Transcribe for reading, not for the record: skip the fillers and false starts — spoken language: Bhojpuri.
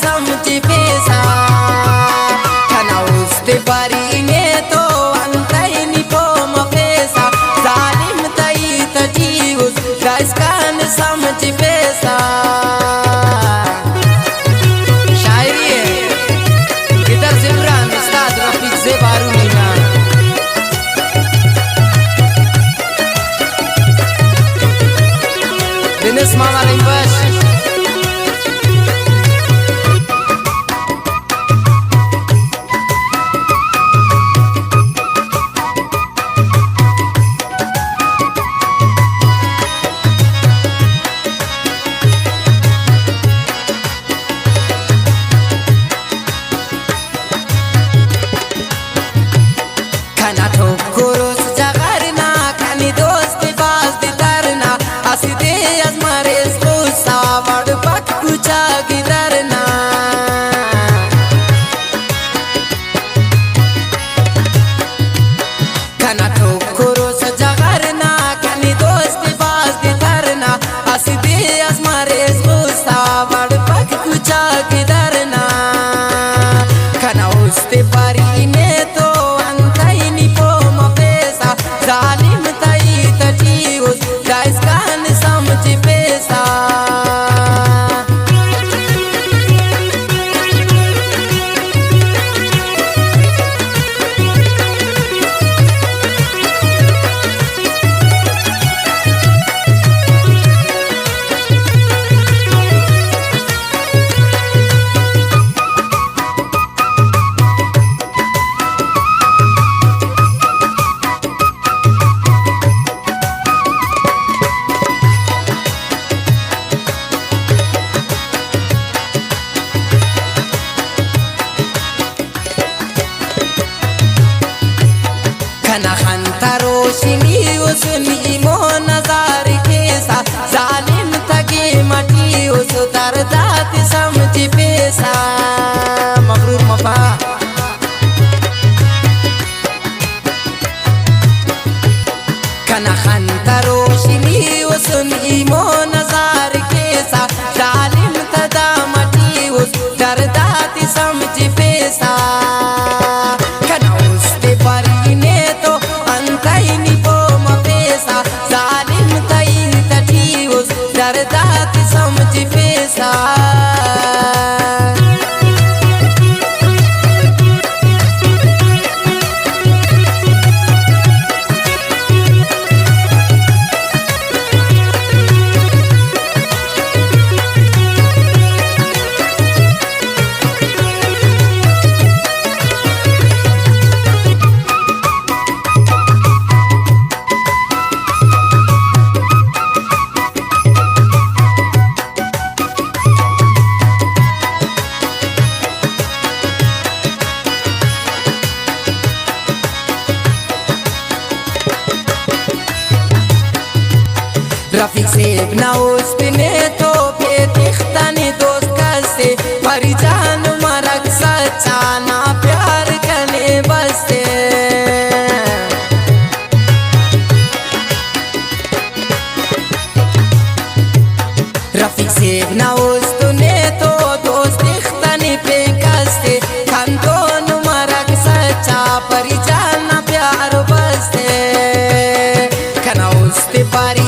समझी पेसा kana uste bari ne to antai ni pom pesa zalim tai tajius guys kan समझी पेसा शायरी है गिटार से इमरान उस्ताद रफीक से बारूनीना بنسمع على الباشا खाना ठोकरोस जगरना खानी दोस्ती बाज दी तरना असी दे अजमारे स्पूसा वड़ पक कुचा गिदरना खाना ठोकरोस जगरना खानी दोस्ती बाज दी तरना असी दे अजमारे स्पूसा वड़ पक कुचा गिदरना खाना उस्ते पारी ने तो zalim tai tajius guys kan समझी पेसा खाना खंतारो शिनी उसनी मो नजार केसा जालिम तगे मटी उस दर्दात समझी पेसा मगरूर मफा खाना खंतारो शिनी उसनी मो नजार केसा जालिम तदा मटी उस दर्दात समझी पेसा खाना उस्ते परी ने दर्दात समझी पेसा रफीक से ना उस्तने तो बेतिख्तानी दोस्त कस्ते परिजान मरक सच्चा ना प्यार करने बसते रफीक से ना उस्तने तो दोस्त इख्तानी पे कस्ते हम दोनों मरक सच्चा परिजान ना प्यार बसते खाना उस्ते पारी